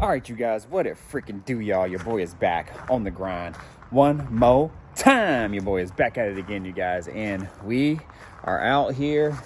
All right, you guys, what it freaking do, y'all? Your boy is back on the grind one more time. Your boy is back at it again, you guys, and we are out here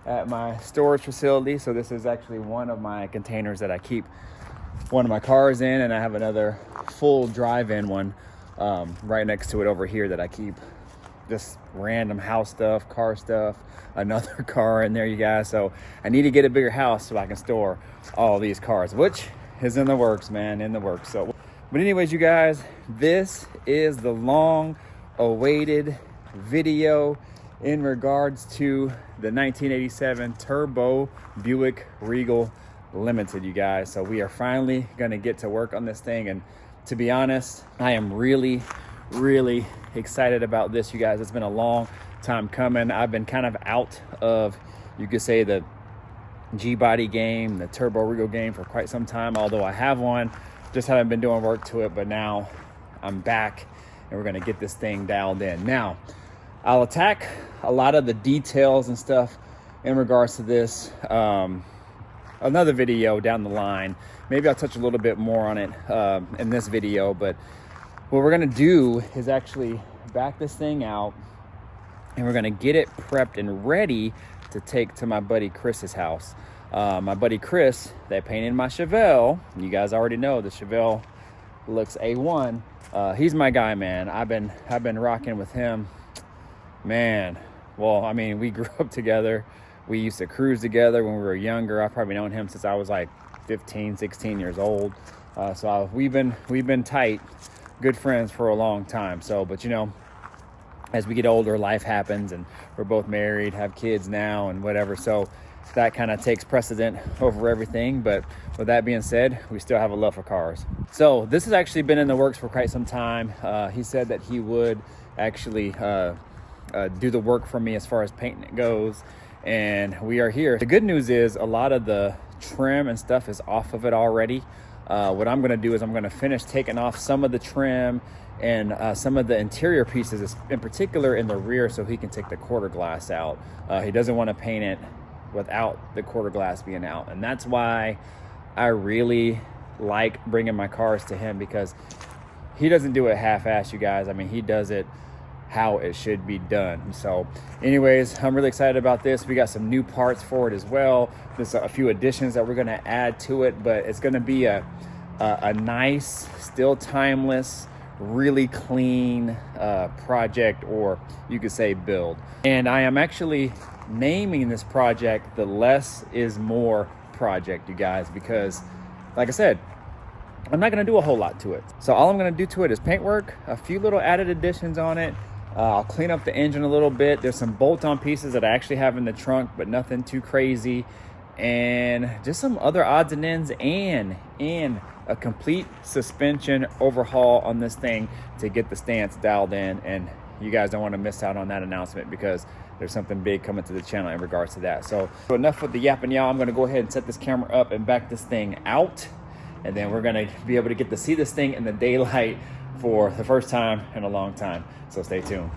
at my storage facility. So this is actually one of my containers that I keep one of my cars in, and I have another full drive-in one right next to it over here that I keep just random house stuff, car stuff, another car in there, you guys. So I need to get a bigger house so I can store all these cars, which is in the works, man, in the works. So, but anyways, you guys, this is the long awaited video in regards to the 1987 Turbo Buick Regal Limited, you guys. So we are finally gonna get to work on this thing, and to be honest, I am really excited about this, you guys. It's been a long time coming. I've been kind of out of, you could say, the G-body game, the Turbo Regal game for quite some time, although I have one, just haven't been doing work to it. But now I'm back and we're gonna get this thing dialed in. Now, I'll attack a lot of the details and stuff in regards to this another video down the line. Maybe I'll touch a little bit more on it in this video, but what we're gonna do is actually back this thing out and we're gonna get it prepped and ready to take to my buddy Chris's house. My buddy Chris, that painted my Chevelle. You guys already know the Chevelle looks A1. He's my guy, man. I've been rocking with him, man. Well, I mean, we grew up together. We used to cruise together when we were younger. I've probably known him since I was like 15, 16 years old. So we've been tight, good friends for a long time. So, but you know, as we get older, life happens, and we're both married, have kids now and whatever. So that kind of takes precedent over everything. But with that being said, we still have a love for cars. So this has actually been in the works for quite some time. He said that he would actually do the work for me as far as painting it goes. And we are here. The good news is a lot of the trim and stuff is off of it already. What I'm gonna do is I'm gonna finish taking off some of the trim and some of the interior pieces, in particular in the rear, so he can take the quarter glass out. He doesn't want to paint it without the quarter glass being out, and that's why I really like bringing my cars to him, because he doesn't do it half-assed, you guys. I mean, he does it how it should be done. So anyways, I'm really excited about this. We got some new parts for it as well. There's a few additions that we're going to add to it, but it's going to be a nice, still timeless, really clean project, or you could say build. And I am actually naming this project the Less is More project, you guys, because like I said, I'm not going to do a whole lot to it. So all I'm going to do to it is paint work, a few little added additions on it. I'll clean up the engine a little bit. There's some bolt-on pieces that I actually have in the trunk, but nothing too crazy. And just some other odds and ends, and a complete suspension overhaul on this thing to get the stance dialed in. And you guys don't want to miss out on that announcement, because there's something big coming to the channel in regards to that. So enough with the yapping, y'all. I'm going to go ahead and set this camera up and back this thing out, and then we're going to be able to get to see this thing in the daylight for the first time in a long time. So stay tuned.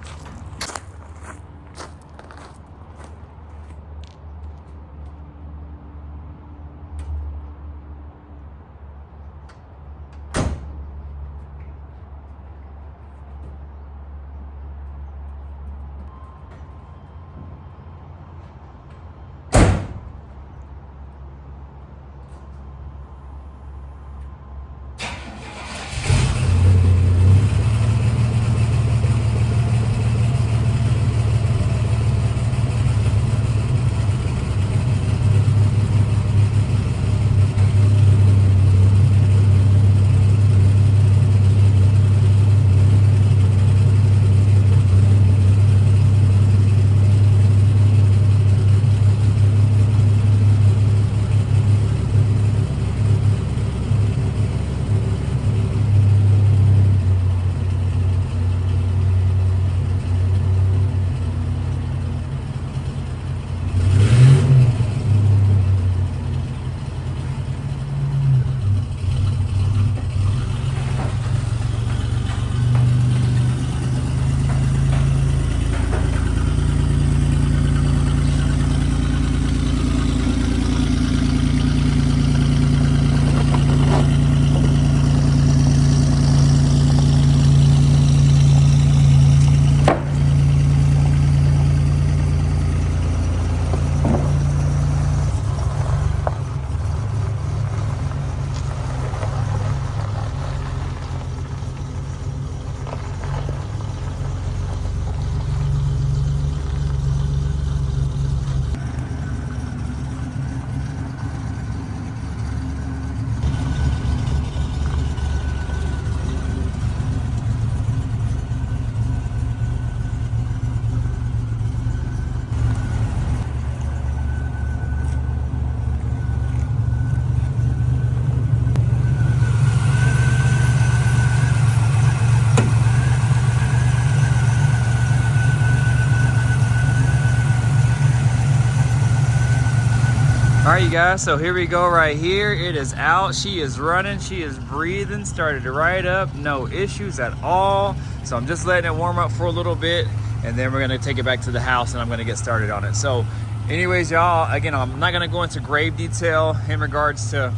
All right, you guys, so here we go right here. It is out. She is running. She is breathing. Started to ride up. No issues at all. So I'm just letting it warm up for a little bit, and then we're going to take it back to the house, and I'm going to get started on it. So anyways, y'all, again, I'm not going to go into grave detail in regards to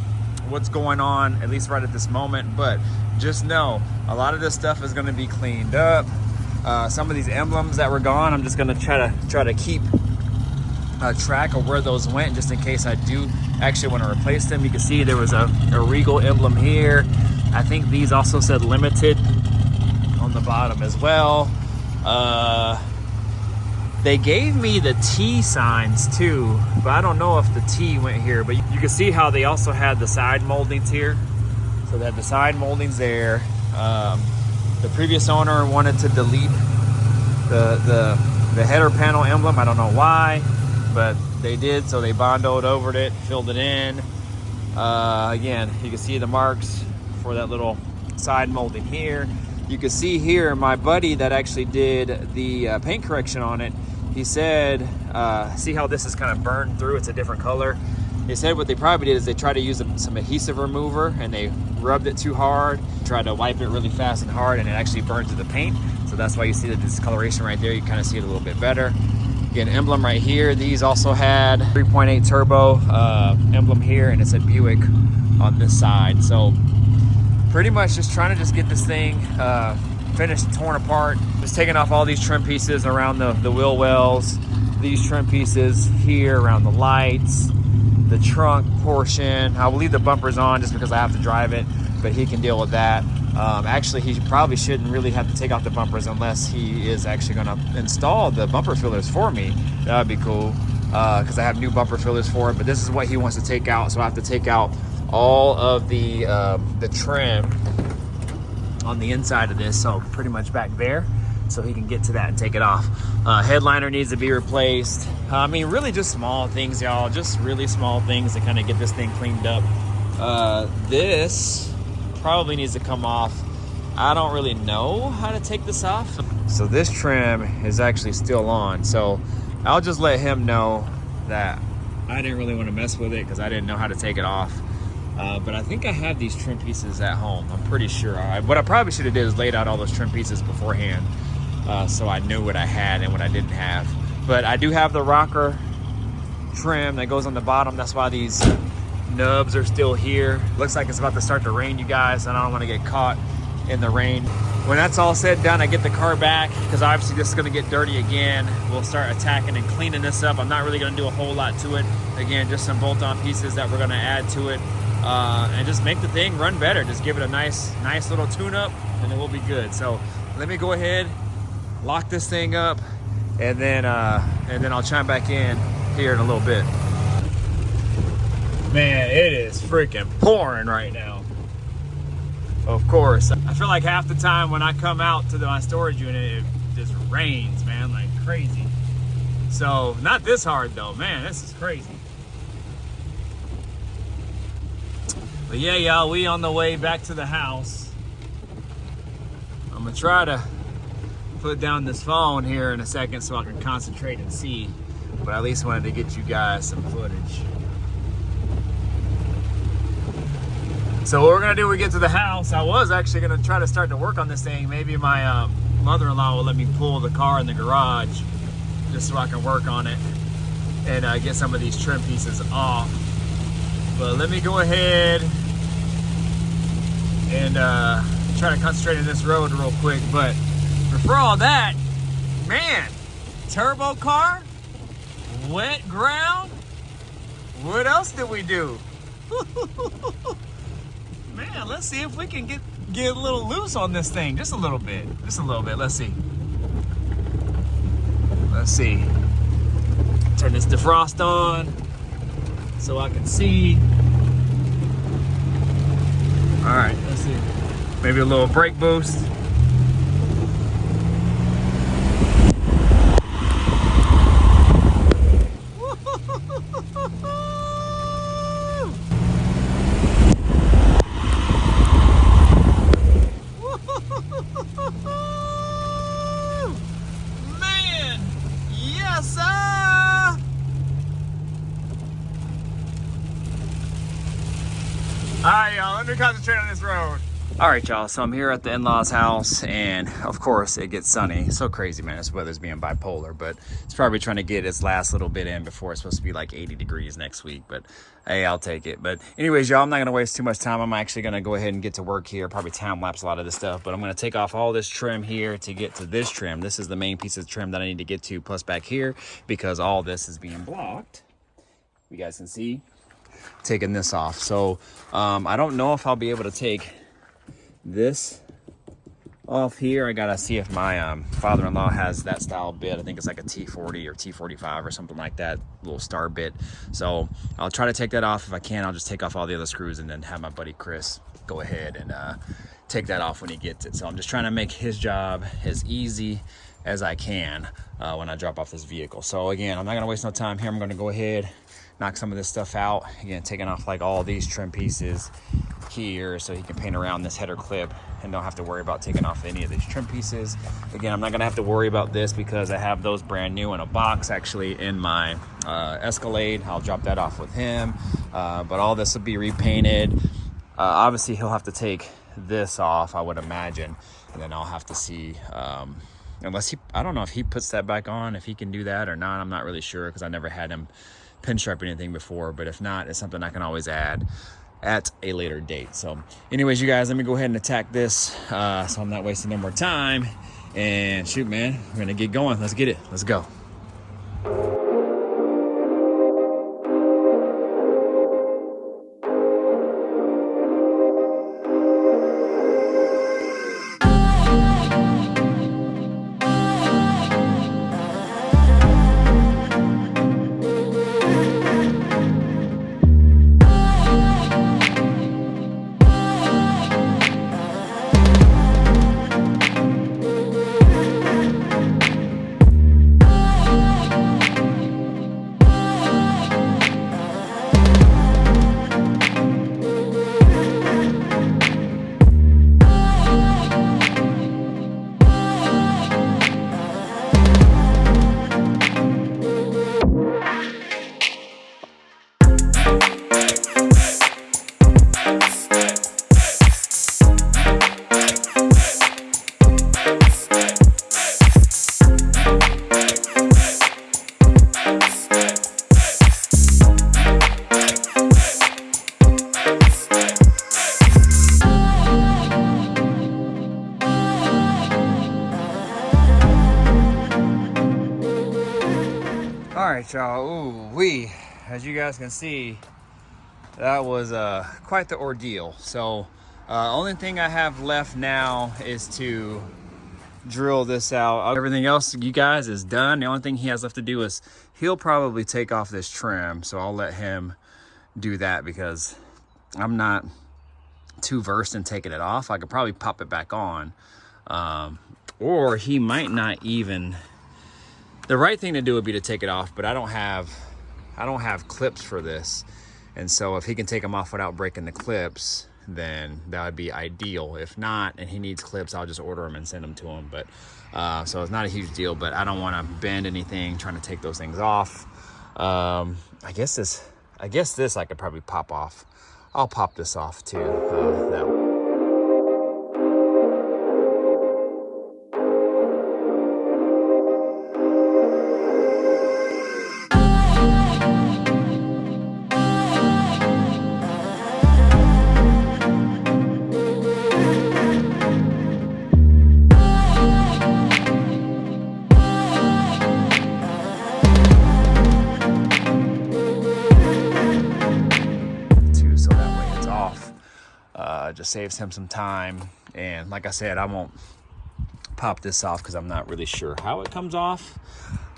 what's going on, at least right at this moment, but just know a lot of this stuff is going to be cleaned up. Some of these emblems that were gone, I'm just going to try to keep track of where those went, just in case I do actually want to replace them. You can see there was a Regal emblem here. I think these also said limited on the bottom as well. They gave me the T signs too, but I don't know if the T went here. But you can see how they also had the side moldings here. So they had the side moldings there. The previous owner wanted to delete the header panel emblem. I don't know why, but they did. So they bondoed over it, filled it in. Again, you can see the marks for that little side molding here. You can see here my buddy that actually did the paint correction on it. He said, see how this is kind of burned through? It's a different color. He said what they probably did is they tried to use some adhesive remover, and they rubbed it too hard, tried to wipe it really fast and hard, and it actually burned through the paint. So that's why you see the discoloration right there. You kind of see it a little bit better. Again, emblem right here. These also had 3.8 turbo emblem here, and it said Buick on this side. So pretty much just trying to just get this thing finished, torn apart. Just taking off all these trim pieces around the wheel wells, these trim pieces here around the lights, the trunk portion. I will leave the bumpers on just because I have to drive it, but he can deal with that. Actually, he probably shouldn't really have to take off the bumpers unless he is actually going to install the bumper fillers for me. That would be cool, because I have new bumper fillers for it, but this is what he wants to take out, so I have to take out all of the trim on the inside of this, so pretty much back there, so he can get to that and take it off. Headliner needs to be replaced. I mean, really just small things, y'all, just really small things to kind of get this thing cleaned up. This probably needs to come off. I don't really know how to take this off. So this trim is actually still on, so I'll just let him know that I didn't really want to mess with it because I didn't know how to take it off. But I think I have these trim pieces at home. I'm pretty sure. What I probably should have did is laid out all those trim pieces beforehand, so I knew what I had and what I didn't have. But I do have the rocker trim that goes on the bottom. That's why these nubs are still here. Looks like it's about to start to rain, you guys, and I don't want to get caught in the rain. When that's all said and done, I get the car back, because obviously this is going to get dirty again. We'll start attacking and cleaning this up. I'm not really going to do a whole lot to it. Again, just some bolt-on pieces that we're going to add to it, and just make the thing run better. Just give it a nice little tune-up, and it will be good. So let me go ahead, lock this thing up, and then I'll chime back in here in a little bit. Man, it is freaking pouring right now. Of course, I feel like half the time when I come out to my storage unit, it just rains, man, like crazy. So not this hard though, man, this is crazy. But yeah, y'all, we on the way back to the house. I'm gonna try to put down this phone here in a second so I can concentrate and see, but I at least wanted to get you guys some footage. So what we're gonna do when we get to the house, I was actually gonna try to start to work on this thing. Maybe my mother-in-law will let me pull the car in the garage just so I can work on it and get some of these trim pieces off. But let me go ahead and try to concentrate on this road real quick. But before all that, man, turbo car, wet ground, what else did we do? Man, let's see if we can get a little loose on this thing. Just a little bit. Just a little bit. Let's see. Let's see. Turn this defrost on so I can see. All right, let's see. Maybe a little brake boost. Man, yes, sir. right, y'all, let me concentrate on this road. All right, y'all, so I'm here at the in-laws house, and of course it gets sunny. It's so crazy, man. This weather's being bipolar, but it's probably trying to get its last little bit in before it's supposed to be like 80 degrees next week, but hey, I'll take it. But anyways, y'all, I'm not gonna waste too much time. I'm actually gonna go ahead and get to work here, probably time lapse a lot of this stuff, but I'm gonna take off all this trim here to get to this trim. This is the main piece of trim that I need to get to, plus back here, because all this is being blocked. You guys can see, taking this off. So I don't know if I'll be able to take this off here. I gotta see if my father-in-law has that style bit. I think it's like a T40 or T45 or something like that, little star bit. So I'll try to take that off. If I can, I'll just take off all the other screws and then have my buddy Chris go ahead and take that off when he gets it. So I'm just trying to make his job as easy as I can when I drop off this vehicle. So again, I'm not gonna waste no time here. I'm gonna go ahead, knock some of this stuff out. Again, taking off like all these trim pieces here so he can paint around this header clip and don't have to worry about taking off any of these trim pieces. Again, I'm not gonna have to worry about this because I have those brand new in a box actually in my Escalade. I'll drop that off with him, but all this will be repainted. Obviously he'll have to take this off, I would imagine, and then I'll have to see unless I don't know if he puts that back on, if he can do that or not. I'm not really sure because I never had him pinstripe anything before, but if not, it's something I can always add at a later date. So anyways, you guys, let me go ahead and attack this so I'm not wasting no more time. And shoot, man, we're gonna get going. Let's get it. Let's go. All right, y'all, as you guys can see, that was quite the ordeal. So only thing I have left now is to drill this out. Everything else, you guys, is done. The only thing he has left to do is he'll probably take off this trim. So I'll let him do that because I'm not too versed in taking it off. I could probably pop it back on, or he might not even. The right thing to do would be to take it off, but I don't have clips for this. And so if he can take them off without breaking the clips, then that would be ideal. If not, and he needs clips, I'll just order them and send them to him. But so it's not a huge deal, but I don't want to bend anything trying to take those things off. I guess this I could probably pop off. I'll pop this off too, that way. Just saves him some time, and like I said, I won't pop this off because I'm not really sure how it comes off,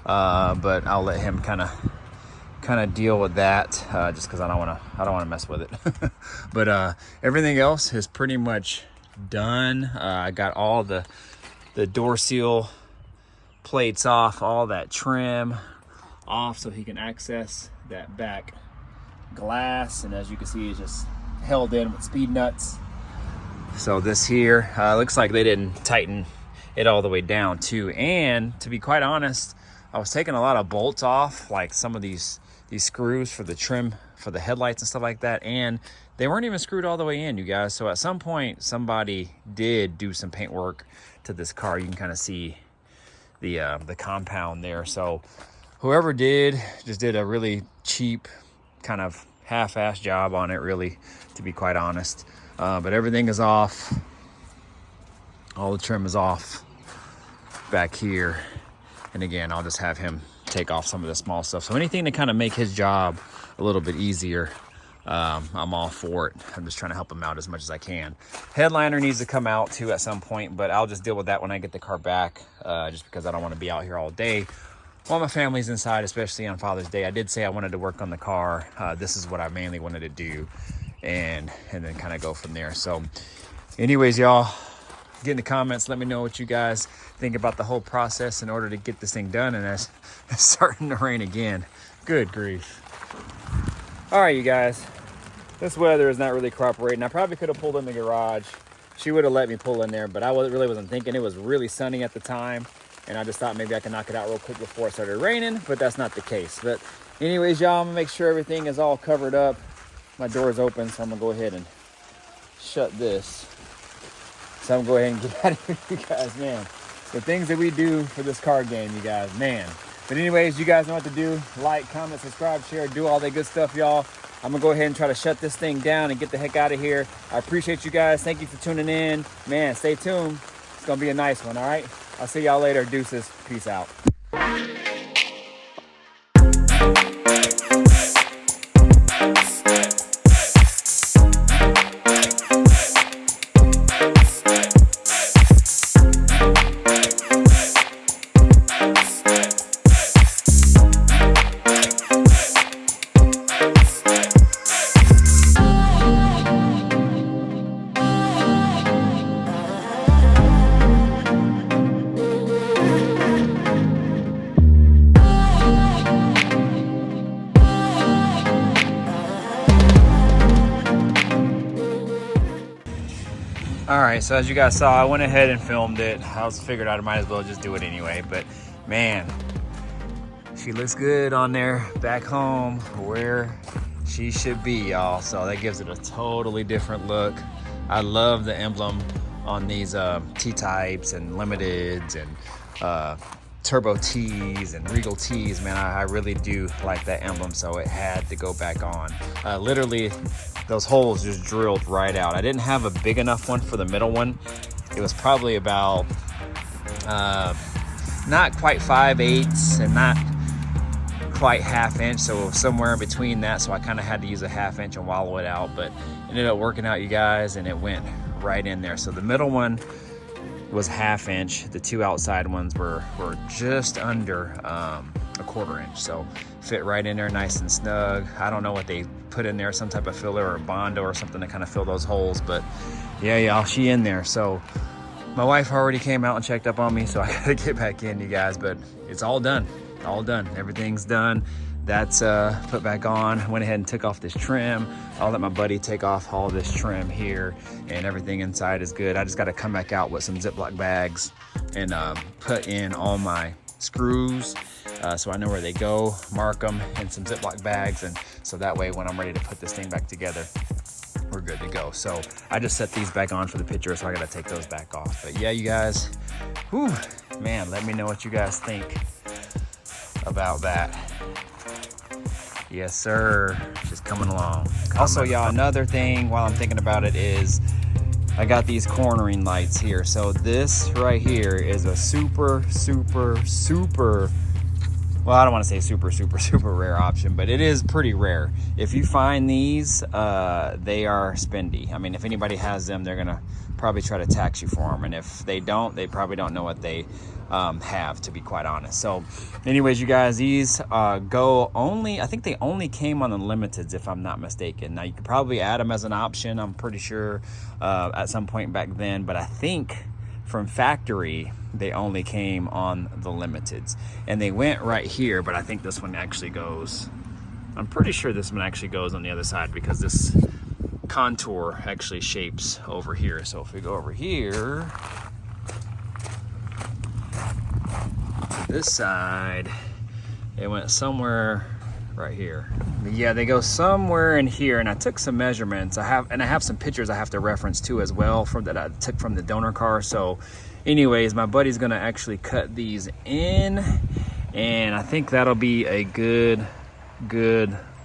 but I'll let him kind of deal with that, just because I don't want to mess with it. But everything else is pretty much done. I got all the door seal plates off, all that trim off, so he can access that back glass, and as you can see, it's just held in with speed nuts. So this here looks like they didn't tighten it all the way down too. And to be quite honest, I was taking a lot of bolts off, like some of these screws for the trim for the headlights and stuff like that, and they weren't even screwed all the way in, you guys. So at some point, somebody did do some paint work to this car. You can kind of see the compound there. So whoever did just did a really cheap kind of half-ass job on it, really, to be quite honest. But everything is off. All the trim is off back here. And again, I'll just have him take off some of the small stuff. So anything to kind of make his job a little bit easier, I'm all for it. I'm just trying to help him out as much as I can. Headliner needs to come out too at some point, but I'll just deal with that when I get the car back, just because I don't want to be out here all day while my family's inside, especially on Father's Day. I did say I wanted to work on the car. This is what I mainly wanted to do, and then kind of go from there. So anyways, y'all, get in the comments, let me know what you guys think about the whole process in order to get this thing done. And it's starting to rain again. Good grief. All right, you guys, this weather is not really cooperating. I probably could have pulled in the garage. She would have let me pull in there, but I really wasn't thinking. It was really sunny at the time, and I just thought maybe I could knock it out real quick before it started raining, but that's not the case. But anyways, y'all, I'm gonna make sure everything is all covered up. My door is open, so I'm gonna go ahead and shut this. So I'm going to go ahead and get out of here, you guys, man. The things that we do for this card game, you guys, man. But anyways, you guys know what to do. Like, comment, subscribe, share, do all that good stuff, y'all. I'm going to go ahead and try to shut this thing down and get the heck out of here. I appreciate you guys. Thank you for tuning in. Man, stay tuned. It's going to be a nice one, all right? I'll see y'all later. Deuces. Peace out. All right, so as you guys saw, I went ahead and filmed it. I figured I might as well just do it anyway. But man, she looks good on there back home where she should be, y'all. So that gives it a totally different look. I love the emblem on these T-types and limiteds and turbo T's and Regal T's. Man, I really do like that emblem, so it had to go back on. Literally, those holes just drilled right out. I didn't have a big enough one for the middle one. It was probably about not quite 5/8 and not quite 1/2 inch, so somewhere in between that. So I kind of had to use a 1/2 inch and wallow it out, but it ended up working out, you guys, and it went right in there. So the middle one was 1/2 inch. The two outside ones were just under a 1/4 inch. So fit right in there nice and snug. I don't know what they put in there, some type of filler or Bondo or something to kind of fill those holes, but yeah, y'all, she in there. So my wife already came out and checked up on me, so I gotta get back in, you guys, but it's all done. All done. Everything's done. That's put back on. Went ahead and took off this trim. I'll let my buddy take off all this trim here, and everything inside is good. I just got to come back out with some Ziploc bags and put in all my screws so I know where they go, mark them in some Ziploc bags, and so that way when I'm ready to put this thing back together, we're good to go. So I just set these back on for the picture, so I got to take those back off. But yeah, you guys, whew, man, let me know what you guys think about that. Yes, sir. Just coming along. Also, y'all, another thing while I'm thinking about it is I got these cornering lights here. So this right here is a super, well, I don't want to say super rare option, but it is pretty rare. If you find these, they are spendy. I mean, if anybody has them, they're gonna probably try to tax you for them, and if they don't, they probably don't know what they have, to be quite honest. So anyways, you guys, these go only, I think they only came on the limiteds, if I'm not mistaken. Now you could probably add them as an option, I'm pretty sure, at some point back then, but I think from factory they only came on the limiteds, and they went right here, but I think this one actually goes, I'm pretty sure this one actually goes on the other side, because this contour actually shapes over here. So if we go over here to this side, it went somewhere right here. But yeah, they go somewhere in here, and I took some measurements. I have some pictures I have to reference too as well from that I took from the donor car. So anyways, my buddy's gonna actually cut these in, and I think that'll be a good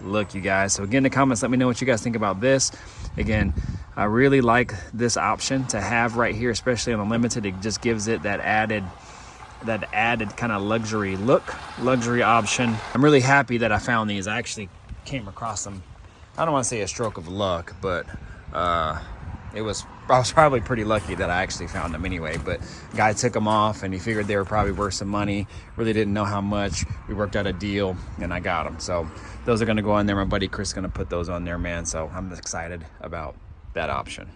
look, you guys. So again, in the comments, let me know what you guys think about this. Again, I really like this option to have right here, especially on the Limited. It just gives it that added kind of luxury look, luxury option. I'm really happy that I found these. I actually came across them, I don't want to say a stroke of luck, but I was probably pretty lucky that I actually found them anyway. But guy took them off, and he figured they were probably worth some money. Really didn't know how much. We worked out a deal, and I got them. So those are going to go on there. My buddy Chris is going to put those on there, man. So I'm excited about that option.